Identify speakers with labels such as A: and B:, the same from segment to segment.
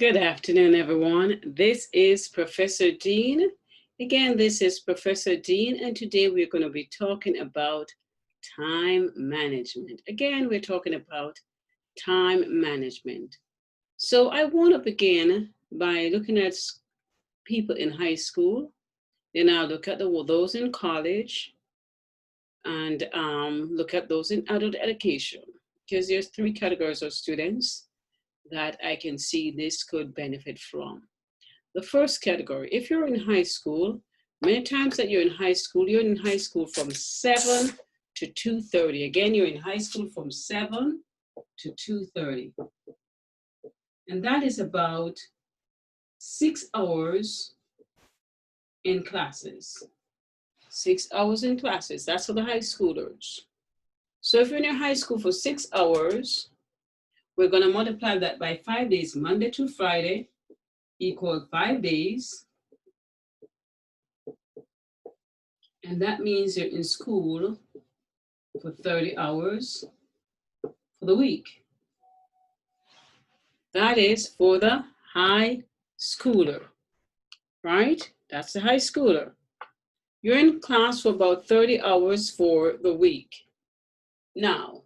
A: Good afternoon, everyone. This is Professor Dean. Again, this is Professor Dean, and today we're going to be talking about time management. Again, we're talking about time management. So I want to begin by looking at people in high school. Then I'll look at those in college and look at those in adult education, because there's three categories of students that I can see this could benefit from. The first category, if you're in high school, many times that you're in high school from 7 to 2:30. Again, you're in high school from 7 to 2:30. And that is about 6 hours in classes. 6 hours in classes, that's for the high schoolers. So if you're in your high school for 6 hours, we're going to multiply that by 5 days, Monday to Friday, equal 5 days. And that means you're in school for 30 hours for the week. That is for the high schooler, right? That's the high schooler. You're in class for about 30 hours for the week. Now,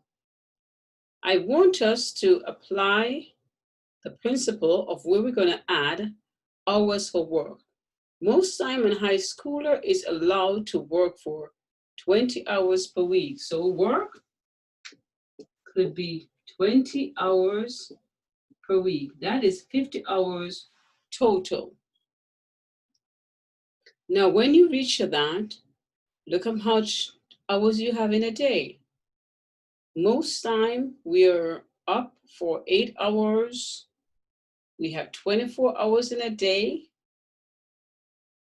A: I want us to apply the principle of where we're going to add hours for work. Most time a high schooler is allowed to work for 20 hours per week. So work could be 20 hours per week. That is 50 hours total. Now, when you reach that, look at how much hours you have in a day. Most time we're up for 8 hours. We have 24 hours in a day,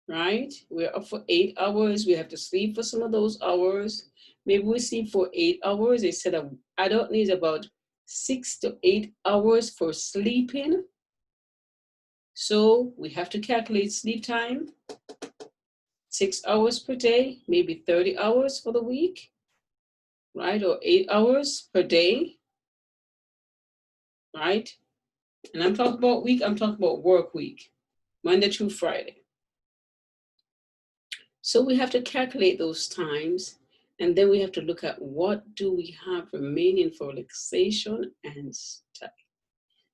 A: right? We're up for 8 hours. We have to sleep for some of those hours. Maybe we sleep for 8 hours. They said an adult needs about 6 to 8 hours for sleeping. So we have to calculate sleep time. 6 hours per day, maybe 30 hours for the week, right? Or 8 hours per day, right? And I'm talking about week, I'm talking about work week, Monday through Friday. So we have to calculate those times, and then we have to look at what do we have remaining for relaxation and study.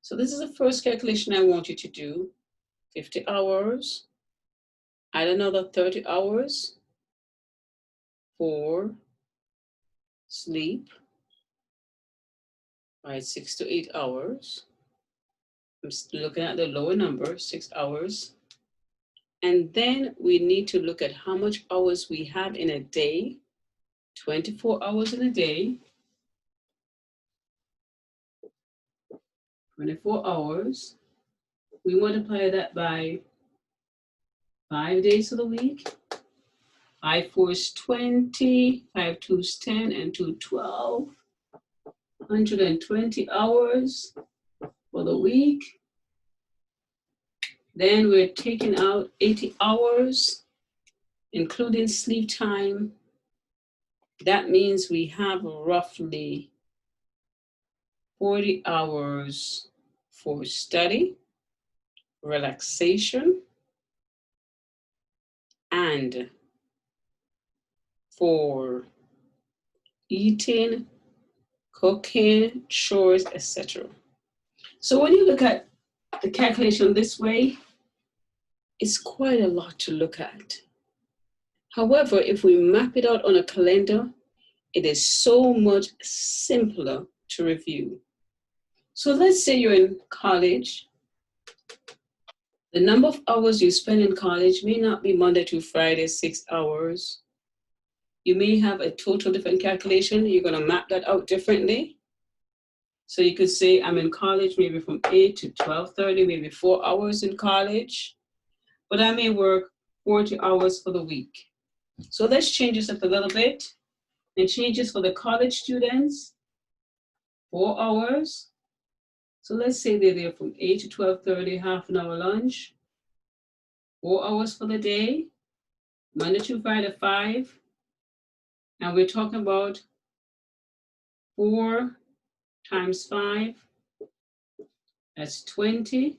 A: So this is the first calculation I want you to do. 50 hours, add another 30 hours for sleep, right? 6 to 8 hours. I'm looking at the lower number, 6 hours. And then we need to look at how much hours we have in a day, 24 hours in a day, 24 hours. We multiply that by 5 days of the week. 5 4 is 20, 5 2 is 10, and 2 12. 120 hours for the week. Then we're taking out 80 hours, including sleep time. That means we have roughly 40 hours for study, relaxation, and for eating, cooking, chores, etc. So when you look at the calculation this way, it's quite a lot to look at. However, if we map it out on a calendar, it is so much simpler to review. So let's say you're in college. The number of hours you spend in college may not be Monday to Friday, 6 hours. You may have a total different calculation. You're going to map that out differently. So you could say I'm in college maybe from 8 to 12:30, maybe 4 hours in college. But I may work 40 hours for the week. So let's change this up a little bit. And change this for the college students, 4 hours. So let's say they're there from 8 to 12:30, half an hour lunch. 4 hours for the day, Monday to Friday, 5. And we're talking about 4 times 5, that's 20.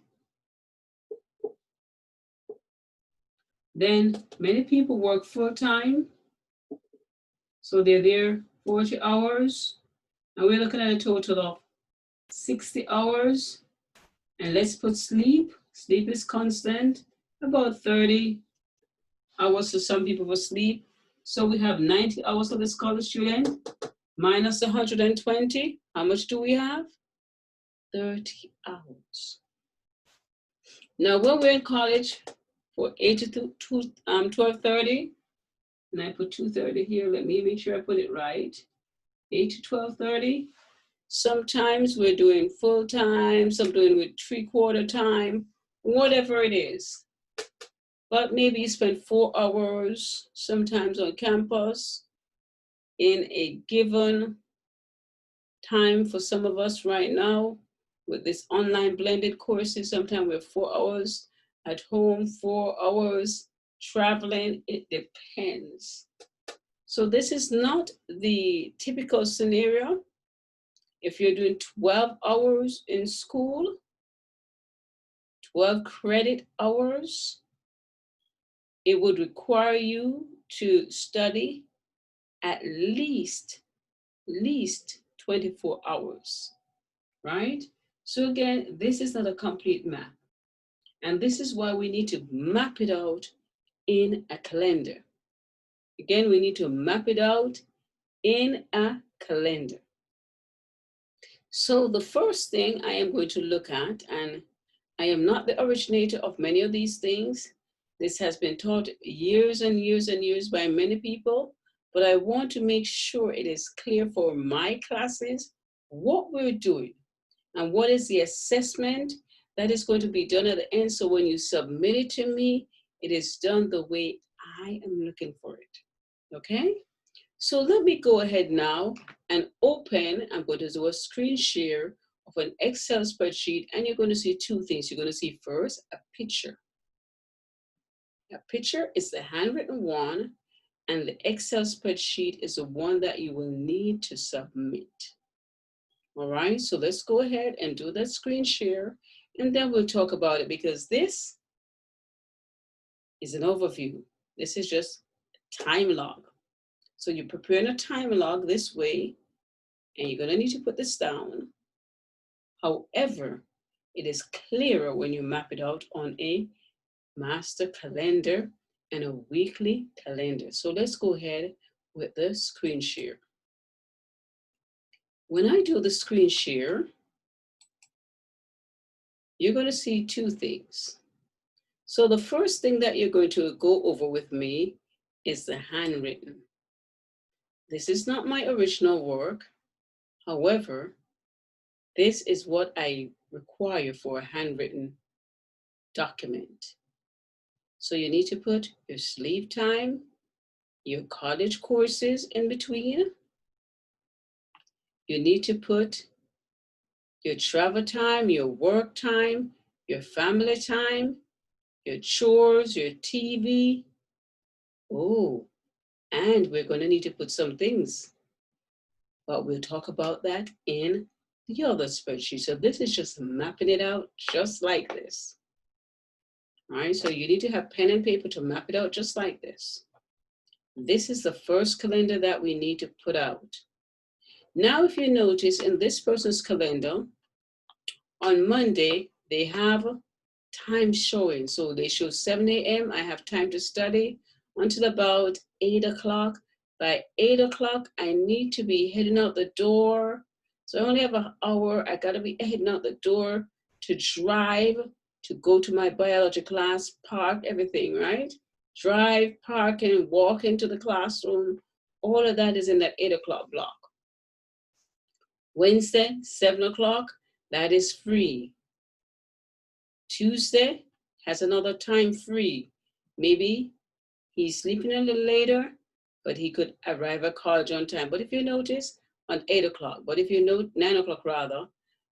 A: Then many people work full time, so they're there 40 hours, and we're looking at a total of 60 hours. And let's put sleep. Sleep is constant, about 30 hours for some people for sleep. So we have 90 hours for this college student, minus 120. How much do we have? 30 hours. Now, when we're in college for 8 to 12:30, and I put 2:30 here, let me make sure I put it right. 8 to 12:30. Sometimes we're doing full time, some doing with 3/4 time, whatever it is. But maybe you spend 4 hours sometimes on campus in a given time. For some of us right now, with this online blended courses, sometimes we're 4 hours at home, 4 hours traveling. It depends. So this is not the typical scenario. If you're doing 12 hours in school, 12 credit hours, it would require you to study at least 24 hours, right? So again, this is not a complete map. And this is why we need to map it out in a calendar. Again, we need to map it out in a calendar. So the first thing I am going to look at, and I am not the originator of many of these things. This has been taught years and years and years by many people, but I want to make sure it is clear for my classes what we're doing and what is the assessment that is going to be done at the end. So when you submit it to me, it is done the way I am looking for it. Okay? So let me go ahead now and open. I'm going to do a screen share of an Excel spreadsheet, and you're going to see two things. You're going to see first a picture. A picture is the handwritten one, and the Excel spreadsheet is the one that you will need to submit. All right, so let's go ahead and do that screen share, and then we'll talk about it, because this is an overview. This is just time log. So you're preparing a time log this way, and you're going to need to put this down. However, it is clearer when you map it out on a master calendar and a weekly calendar. So let's go ahead with the screen share. When I do the screen share, you're going to see two things. So the first thing that you're going to go over with me is the handwritten. This is not my original work. However, this is what I require for a handwritten document. So you need to put your sleep time, your college courses in between. You need to put your travel time, your work time, your family time, your chores, your TV. Oh, and we're going to need to put some things, but we'll talk about that in the other spreadsheet. So this is just mapping it out just like this. All right, so you need to have pen and paper to map it out just like this. This is the first calendar that we need to put out. Now, if you notice in this person's calendar, on Monday, they have time showing. So they show 7 a.m. I have time to study until about 8 o'clock. By 8 o'clock, I need to be heading out the door. So I only have an hour. I got to be heading out the door to drive, to go to my biology class, park, everything, right? Drive, park, and walk into the classroom. All of that is in that 8 o'clock block. Wednesday, 7 o'clock, that is free. Tuesday has another time free. Maybe he's sleeping a little later, but he could arrive at college on time. But if you notice, on 8 o'clock, but if you note 9 o'clock rather,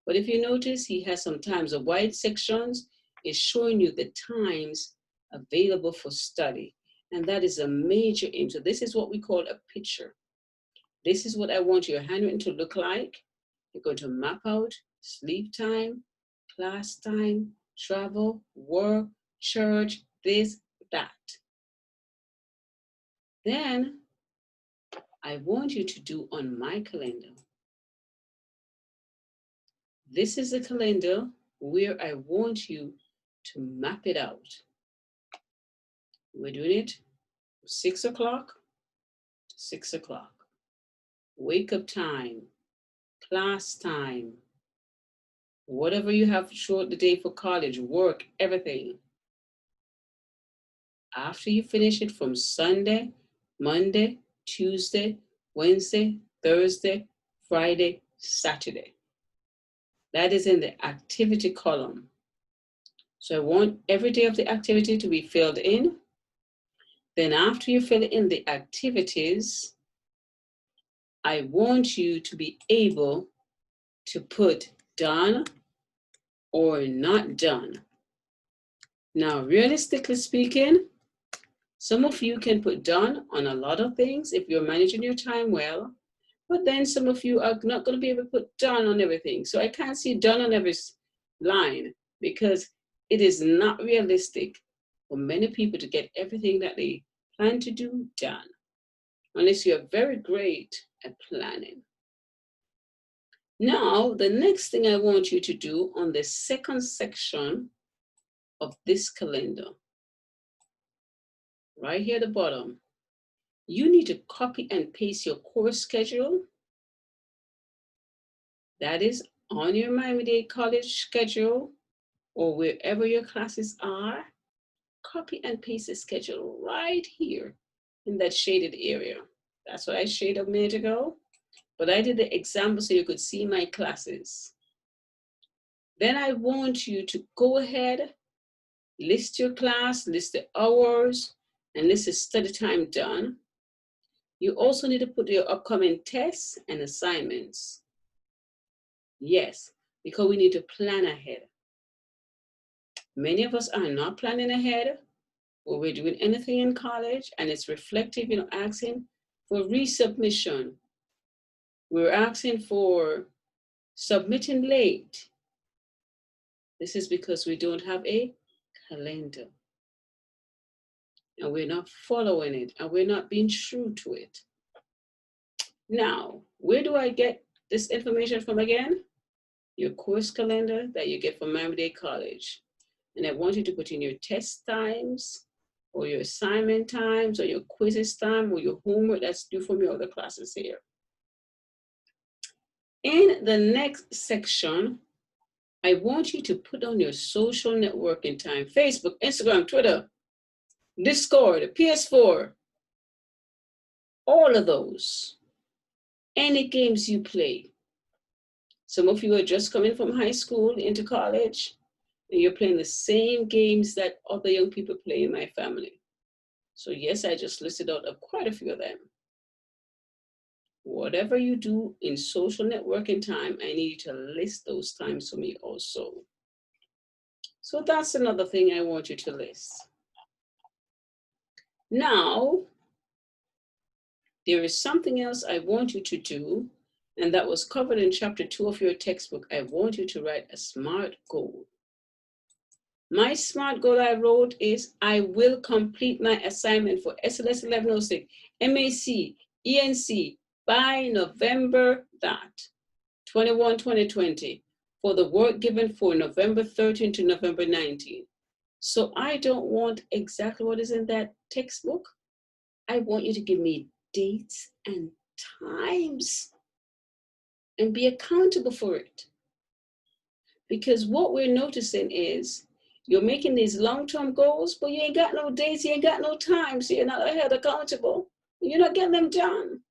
A: but if you notice, he has some times. The white sections is showing you the times available for study. And that is a major aim. So this is what we call a picture. This is what I want your handwritten to look like. You're going to map out sleep time, class time, travel, work, church, this, that. Then I want you to do on my calendar. This is the calendar where I want you to map it out. We're doing it 6 o'clock to 6 o'clock. Wake up time, class time, whatever you have throughout the day for college, work, everything. After you finish it from Sunday, Monday, Tuesday, Wednesday, Thursday, Friday, Saturday. That is in the activity column. So I want every day of the activity to be filled in. Then after you fill in the activities, I want you to be able to put done or not done. Now, realistically speaking, some of you can put done on a lot of things if you're managing your time well, but then some of you are not going to be able to put done on everything. So I can't see done on every line because it is not realistic for many people to get everything that they plan to do done, unless you're very great at planning. Now, the next thing I want you to do on the second section of this calendar, right here at the bottom, you need to copy and paste your course schedule. That is on your Miami-Dade College schedule or wherever your classes are. Copy and paste the schedule right here in that shaded area. That's what I shaded a minute ago, but I did the example so you could see my classes. Then I want you to go ahead, list your class, list the hours, and list the study time done. You also need to put your upcoming tests and assignments. Yes, because we need to plan ahead. Many of us are not planning ahead or we're doing anything in college and it's reflective, asking for resubmission. We're asking for submitting late. This is because we don't have a calendar and we're not following it and we're not being true to it. Now, where do I get this information from again? Your course calendar that you get from Miami-Dade College. And I want you to put in your test times or your assignment times or your quizzes time or your homework that's due from your other classes here. In the next section, I want you to put on your social networking time, Facebook, Instagram, Twitter, Discord, PS4, all of those. Any games you play. Some of you are just coming from high school into college, and you're playing the same games that other young people play in my family. So yes, I just listed out quite a few of them. Whatever you do in social networking time, I need you to list those times for me also. So that's another thing I want you to list. Now, there is something else I want you to do, and that was covered in chapter 2 of your textbook. I want you to write a SMART goal. My SMART goal I wrote is I will complete my assignment for SLS 1106, MAC, ENC by November 2020 for the work given for November 13 to November 19. So I don't want exactly what is in that textbook. I want you to give me dates and times and be accountable for it. Because what we're noticing is you're making these long-term goals, but you ain't got no dates, you ain't got no time, so you're not held accountable. You're not getting them done.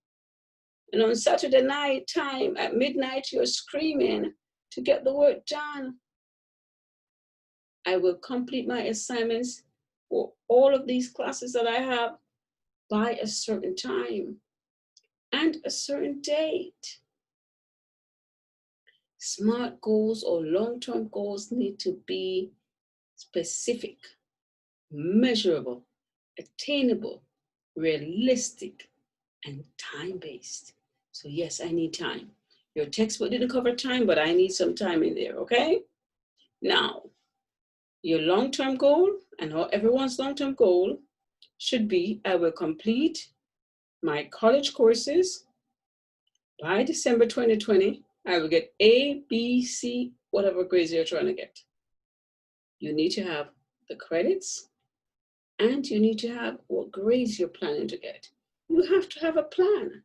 A: And on Saturday night time at midnight, you're screaming to get the work done. I will complete my assignments for all of these classes that I have by a certain time and a certain date. SMART goals or long-term goals need to be specific, measurable, attainable, realistic, and time-based. So yes, I need time. Your textbook didn't cover time, but I need some time in there, okay? Now, your long-term goal and everyone's long-term goal should be, I will complete my college courses, by December 2020, I will get A, B, C, whatever grades you're trying to get. You need to have the credits and you need to have what grades you're planning to get. You have to have a plan.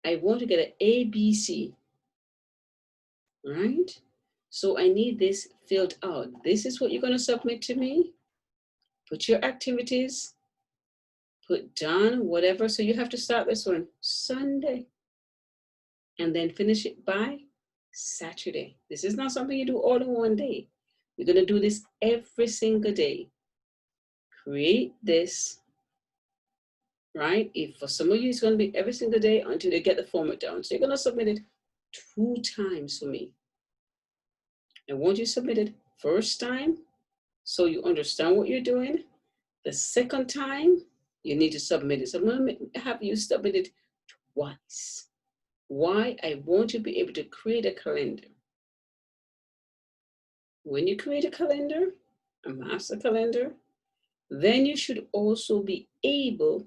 A: I want to get an A, B, C, right? So I need this filled out. This is what you're going to submit to me. Put your activities, put done, whatever. So you have to start this one Sunday and then finish it by Saturday. This is not something you do all in one day. You're going to do this every single day. Create this, right? If for some of you, it's going to be every single day until they get the format down. So you're going to submit it 2 times for me. And once you submit it first time, so you understand what you're doing, the second time, you need to submit it. So I'm going to have you submit it twice. Why? I want you to be able to create a calendar. When you create a calendar, a master calendar, then you should also be able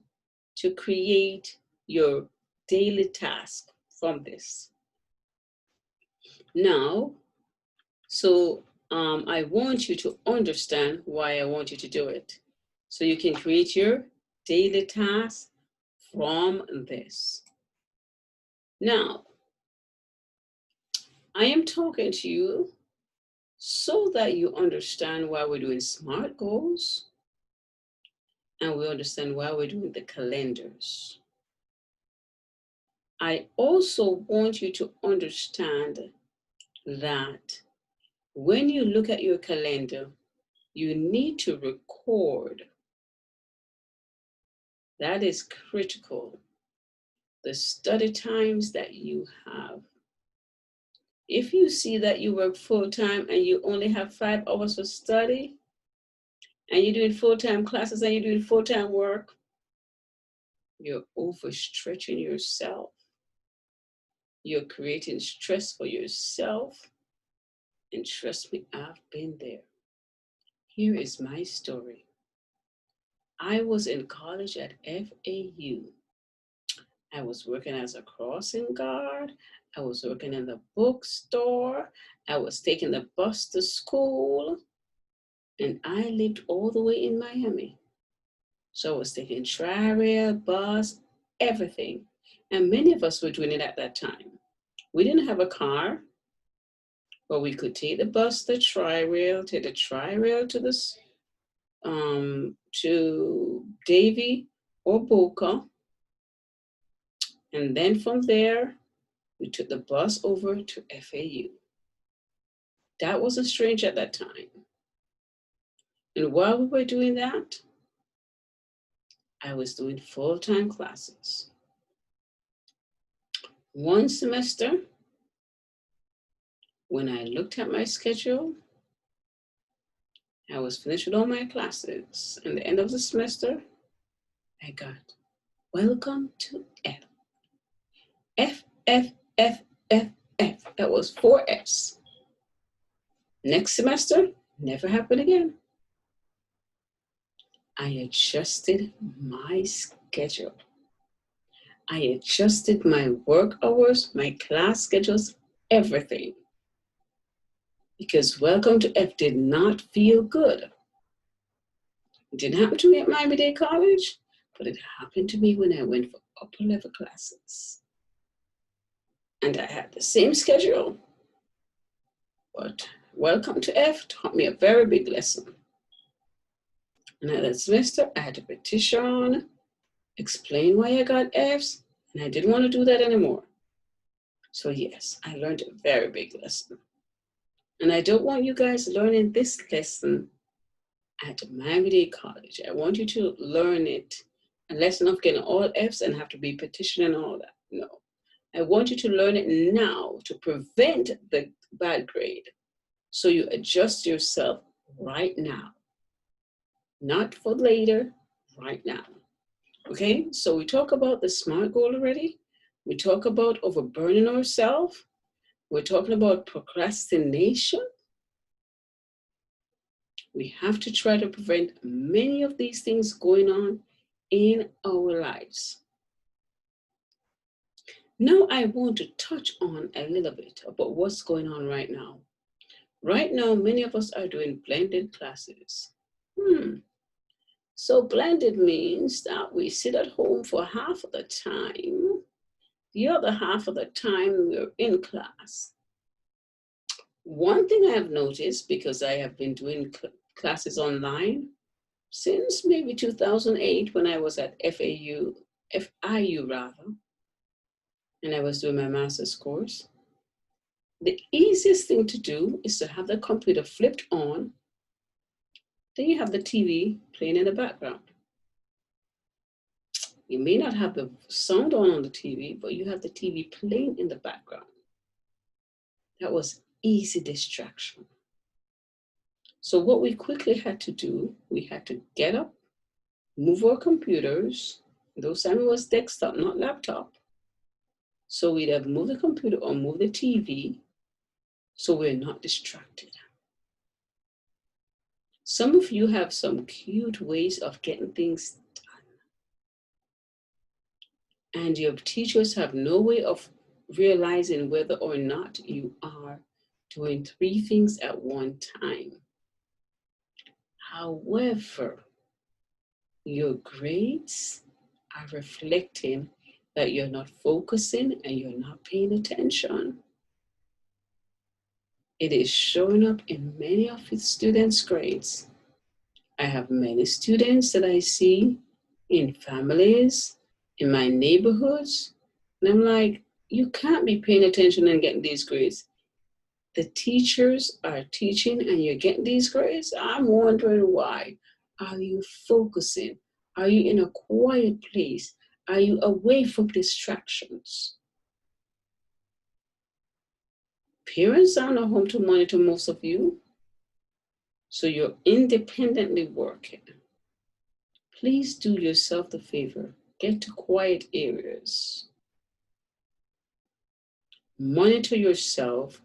A: to create your daily task from this. Now, so I want you to understand why I want you to do it. So you can create your daily task from this. Now, I am talking to you so that you understand why we're doing SMART goals and we understand why we're doing the calendars. I also want you to understand that when you look at your calendar, you need to record. That is critical. The study times that you have. If you see that you work full-time and you only have 5 hours for study, and you're doing full-time classes and you're doing full-time work, you're overstretching yourself. You're creating stress for yourself. And trust me, I've been there. Here is my story. I was in college at FAU. I was working as a crossing guard. I was working in the bookstore. I was taking the bus to school. And I lived all the way in Miami. So I was taking tri-rail, bus, everything. And many of us were doing it at that time. We didn't have a car, but we could take the bus, the tri-rail, take the tri-rail to this, to Davie or Boca. And then from there, we took the bus over to FAU. That wasn't strange at that time. And while we were doing that, I was doing full-time classes. One semester, when I looked at my schedule, I was finished with all my classes. And the end of the semester, I got, welcome to F. F, F, F, F, F. That was 4 Fs. Next semester, never happened again. I adjusted my schedule. I adjusted my work hours, my class schedules, everything. Because welcome to F did not feel good. It didn't happen to me at Miami-Dade College, but it happened to me when I went for upper level classes. And I had the same schedule, but welcome to F taught me a very big lesson. And at that semester, I had to petition, explain why I got Fs, and I didn't want to do that anymore. So yes, I learned a very big lesson. And I don't want you guys learning this lesson at Miami-Dade College. I want you to learn it, a lesson of getting all Fs and have to be petitioning and all that. No, I want you to learn it now to prevent the bad grade. So you adjust yourself right now. Not for later, right now. Okay, so we talk about the SMART goal already. We talk about overburdening ourselves. We're talking about procrastination. We have to try to prevent many of these things going on in our lives. Now I want to touch on a little bit about what's going on right now. Right now, many of us are doing blended classes. So blended means that we sit at home for half of the time, the other half of the time we're in class. One thing I have noticed, because I have been doing classes online since maybe 2008 when I was at FIU rather, and I was doing my master's course. The easiest thing to do is to have the computer flipped on, then you have the TV playing in the background. You may not have the sound on the TV, but you have the TV playing in the background. That was easy distraction. So what we quickly had to do, we had to get up, move our computers. Those times it was desktop, not laptop. So we'd have moved the computer or move the TV so we're not distracted. Some of you have some cute ways of getting things done. And your teachers have no way of realizing whether or not you are doing 3 things at one time. However, your grades are reflecting that you're not focusing and you're not paying attention. It is showing up in many of the students' grades. I have many students that I see in families, in my neighborhoods, and I'm like, you can't be paying attention and getting these grades. The teachers are teaching and you're getting these grades. I'm wondering why. Are you focusing? Are you in a quiet place? Are you away from distractions? Parents are not home to monitor most of you, so you're independently working. Please do yourself the favor. Get to quiet areas. Monitor yourself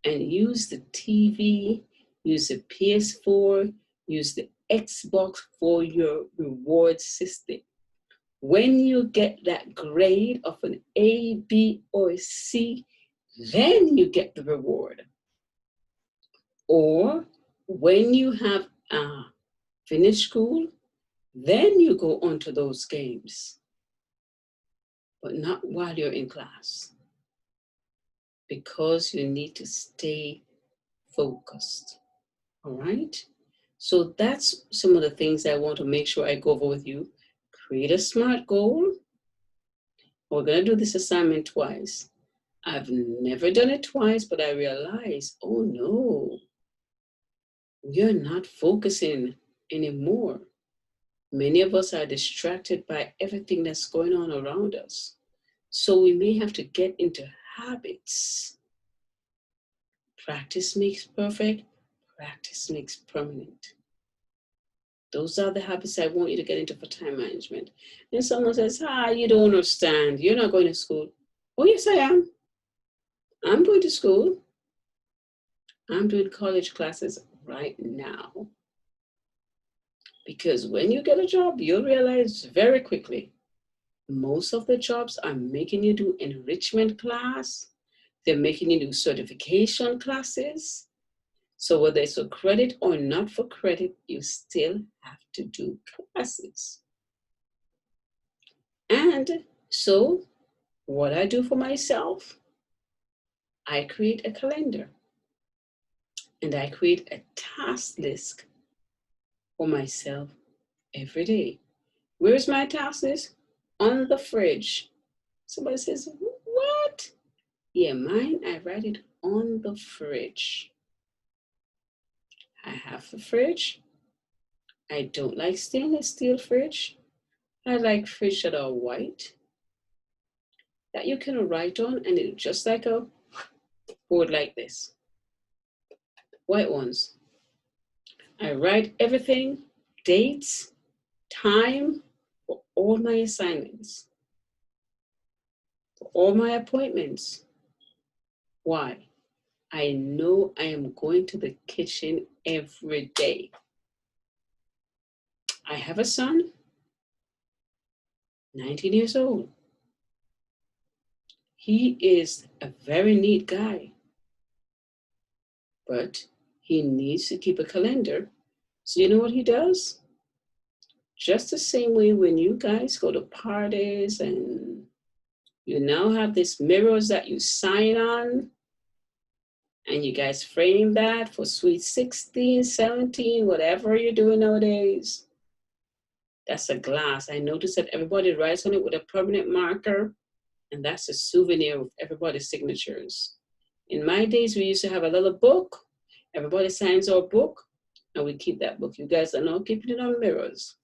A: and use the TV, use the PS4, use the Xbox for your reward system. When you get that grade of an A, B, or C, then you get the reward. Or when you have finished school, then you go on to those games, but not while you're in class, because you need to stay focused. All right? So that's some of the things I want to make sure I go over with you. Create a SMART goal. We're going to do this assignment twice. I've never done it twice, but I realized, oh no, you're not focusing anymore. Many of us are distracted by everything that's going on around us. So we may have to get into habits. Practice makes perfect. Practice makes permanent. Those are the habits I want you to get into for time management. And someone says, you don't understand. You're not going to school. Oh, yes, I am. I'm going to school. I'm doing college classes right now. Because when you get a job, you'll realize very quickly, most of the jobs are making you do enrichment class. They're making you do certification classes. So whether it's for credit or not for credit, you still have to do classes. And so what I do for myself, I create a calendar and I create a task list for myself every day. Where's my task list? On the fridge. Somebody says, what? Yeah, mine, I write it on the fridge. I have a fridge. I don't like stainless steel fridge. I like fridge that are white, that you can write on, and it's just like a board like this. White ones. I write everything, dates, time, for all my assignments, for all my appointments. Why? I know I am going to the kitchen every day. I have a son. 19 years old. He is a very neat guy, but he needs to keep a calendar. So you know what he does? Just the same way when you guys go to parties and you now have these mirrors that you sign on and you guys frame that for sweet 16, 17, whatever you're doing nowadays. That's a glass. I noticed that everybody writes on it with a permanent marker, and that's a souvenir of everybody's signatures. In my days, we used to have a little book. Everybody signs our book, and we keep that book. You guys are now keeping it on mirrors.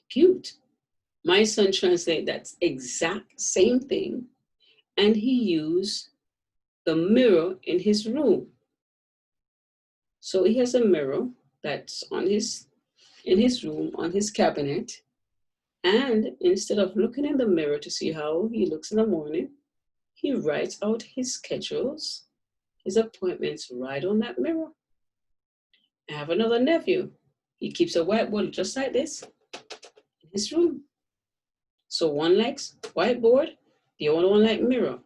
A: Cute. My son translated that exact same thing, and he used the mirror in his room. So he has a mirror that's in his room, on his cabinet, and instead of looking in the mirror to see how he looks in the morning, he writes out his schedules, his appointments right on that mirror. I have another nephew. He keeps a whiteboard just like this in his room. So one likes whiteboard, the other one like mirror.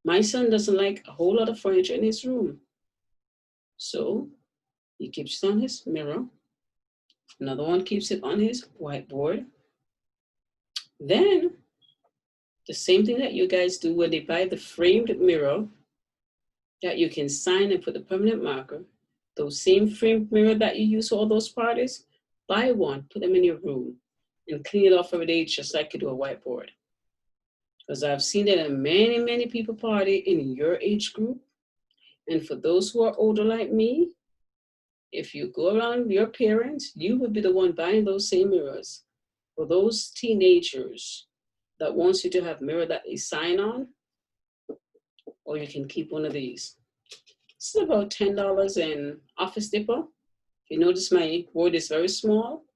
A: My son doesn't like a whole lot of furniture in his room. So he keeps it on his mirror. Another one keeps it on his whiteboard. Then the same thing that you guys do when they buy the framed mirror that you can sign and put the permanent marker, those same framed mirror that you use for all those parties, buy one, put them in your room, and clean it off every day just like you do a whiteboard. Because I've seen that in many, many people party in your age group. And for those who are older like me, if you go around your parents, you would be the one buying those same mirrors. For those teenagers that wants you to have mirror that they sign on, or you can keep one of these. It's about $10 in Office Depot. You notice my board is very small,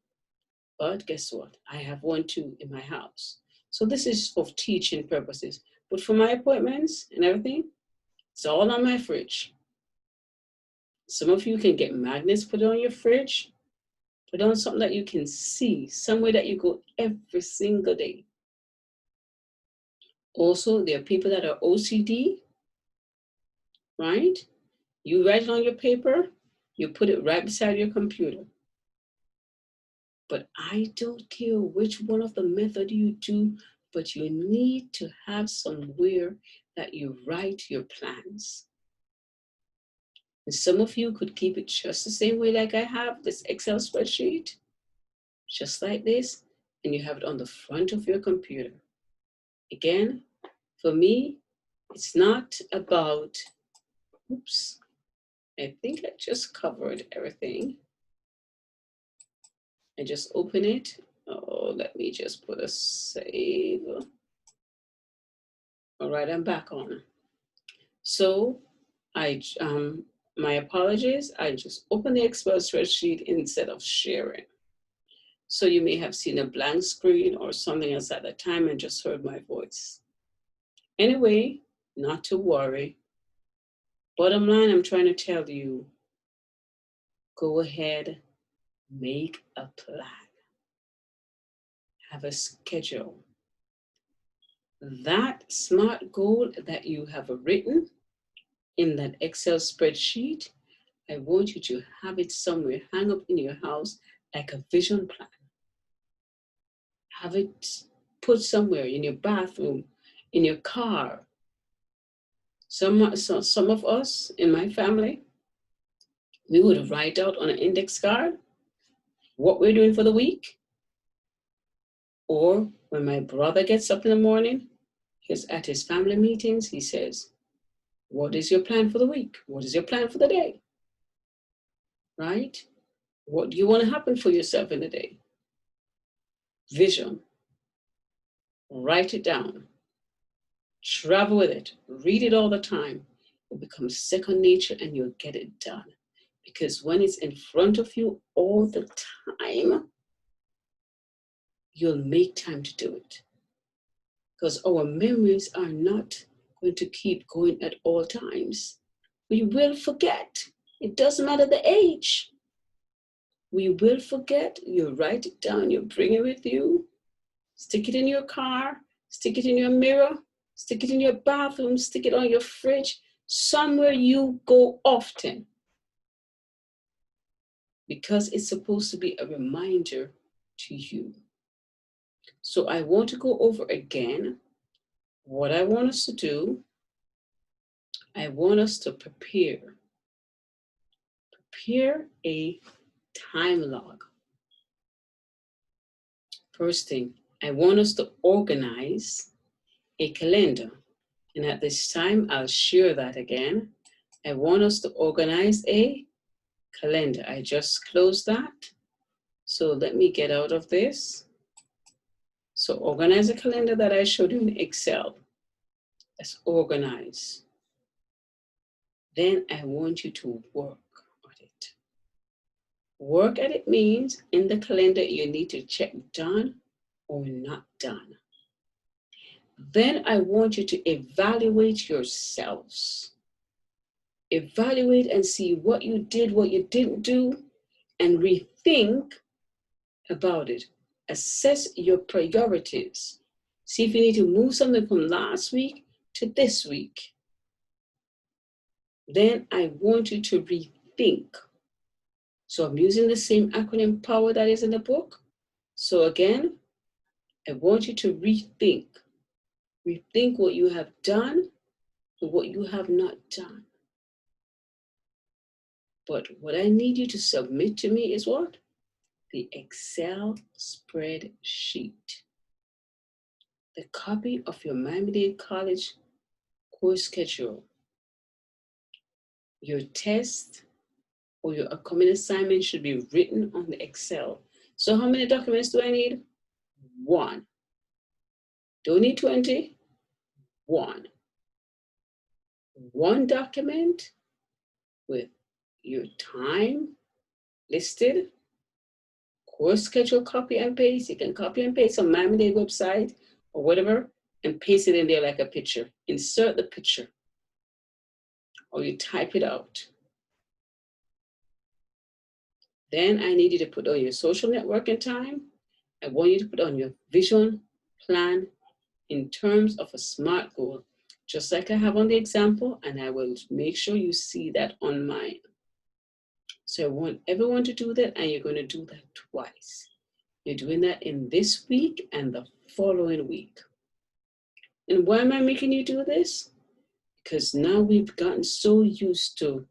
A: but guess what? I have one too in my house. So this is for teaching purposes. But for my appointments and everything, it's all on my fridge. Some of you can get magnets put on your fridge, put on something that you can see, somewhere that you go every single day. Also, there are people that are OCD, right? You write it on your paper, you put it right beside your computer. But I don't care which one of the method you do, but you need to have somewhere that you write your plans. And some of you could keep it just the same way like I have this Excel spreadsheet, just like this, and you have it on the front of your computer. Again, for me, it's not about, oops, I think I just covered everything. I just open it. Oh, let me just put a save. All right, I'm back on. So my apologies. I just opened the Excel spreadsheet instead of sharing. So you may have seen a blank screen or something else at the time and just heard my voice. Anyway, not to worry. Bottom line, I'm trying to tell you, go ahead, make a plan. Have a schedule. That SMART goal that you have written in that Excel spreadsheet, I want you to have it somewhere, hang up in your house like a vision plan. Have it put somewhere in your bathroom, in your car. Some of us in my family, we would write out on an index card what we're doing for the week. Or when my brother gets up in the morning, he's at his family meetings, he says, what is your plan for the week? What is your plan for the day? Right? What do you want to happen for yourself in the day? Vision. Write it down. Travel with it. Read it all the time. It becomes second nature and you'll get it done. Because when it's in front of you all the time, you'll make time to do it. Because our memories are not going to keep going at all times. We will forget. It doesn't matter the age. We will forget. You write it down, you bring it with you. Stick it in your car, stick it in your mirror, stick it in your bathroom, stick it on your fridge, somewhere you go often. Because it's supposed to be a reminder to you. So I want to go over again what I want us to do. I want us to prepare a time log. First thing, I want us to organize a calendar. And at this time, I'll share that again. I want us to organize a calendar. I just closed that. So let me get out of this. So organize a calendar that I showed you in Excel. Let's organize. Then I want you to work at it. Work at it means in the calendar you need to check done or not done. Then I want you to evaluate yourselves. Evaluate and see what you did, what you didn't do, and rethink about it. Assess your priorities. See if you need to move something from last week to this week. Then I want you to rethink. So I'm using the same acronym POWER that is in the book. So again, I want you to rethink. Rethink what you have done and what you have not done. But what I need you to submit to me is what? The Excel spreadsheet. The copy of your Miami-Dade College course schedule. Your test or your upcoming assignment should be written on the Excel. So how many documents do I need? 1. Don't need 20. 1. 1 document with your time listed, course schedule, copy and paste. You can copy and paste on Miami-Dade website or whatever and paste it in there like a picture. Insert the picture or you type it out. Then I need you to put on your social networking time. I want you to put on your vision plan in terms of a SMART goal, just like I have on the example, and I will make sure you see that on mine. So I want everyone to do that, and you're going to do that twice. You're doing that in this week and the following week. And why am I making you do this? Because now we've gotten so used to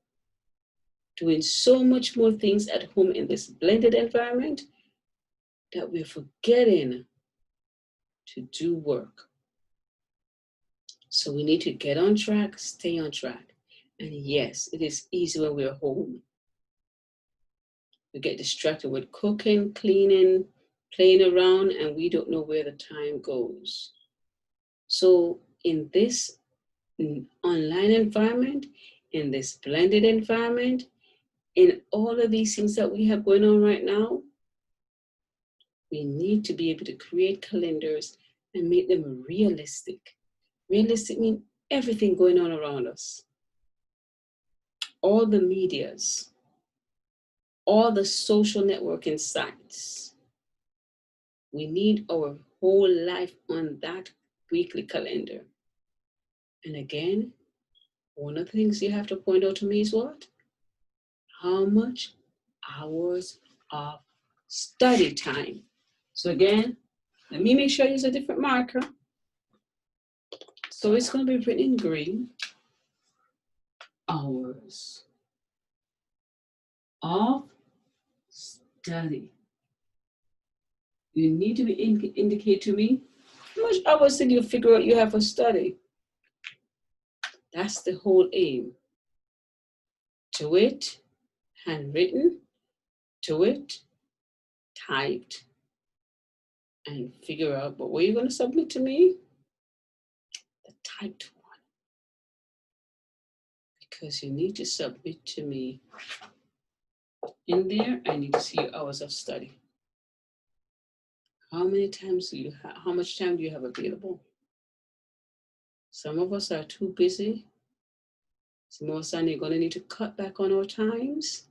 A: doing so much more things at home in this blended environment that we're forgetting to do work. So we need to get on track, stay on track. And yes, it is easy when we're home. We get distracted with cooking, cleaning, playing around, and we don't know where the time goes. So in this online environment, in this blended environment, in all of these things that we have going on right now, we need to be able to create calendars and make them realistic. Realistic means everything going on around us. All the medias, all the social networking sites. We need our whole life on that weekly calendar. And again, one of the things you have to point out to me is what? How much hours of study time. So again, let me make sure I use a different marker. So it's going to be written in green. Hours of study. You need to indicate to me how much hours did you figure out you have for study? That's the whole aim. Do it handwritten, do it typed, and figure out, but what are you going to submit to me? The typed one. Because you need to submit to me. In there, I need to see your hours of study. How many times do you have, how much time do you have available? Some of us are too busy. Some of us are going to need to cut back on our times.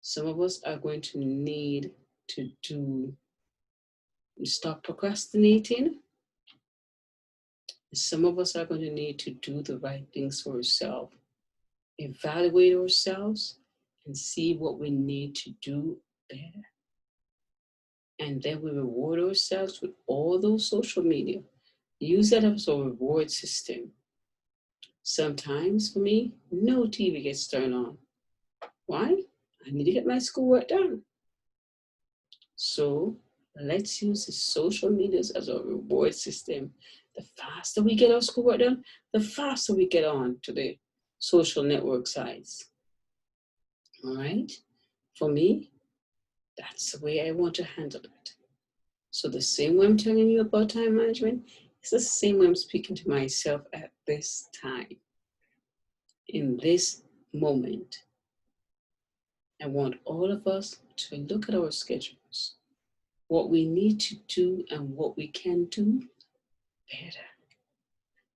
A: Some of us are going to need to do Stop procrastinating. Some of us are going to need to do the right things for ourselves, evaluate ourselves, and see what we need to do better. And then we reward ourselves with all those social media. Use that as a reward system. Sometimes for me, no TV gets turned on. Why? I need to get my schoolwork done. So let's use the social medias as a reward system. The faster we get our schoolwork done, the faster we get on to the social network sites. All right? For me, that's the way I want to handle it. So the same way I'm telling you about time management, it's the same way I'm speaking to myself at this time. In this moment, I want all of us to look at our schedules, what we need to do and what we can do better.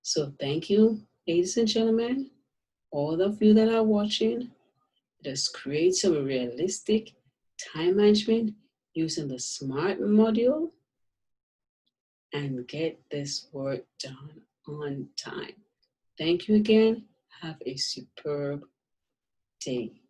A: So thank you, ladies and gentlemen, all of you that are watching. Let us create some realistic time management using the SMART module and get this work done on time. Thank you again. Have a superb day.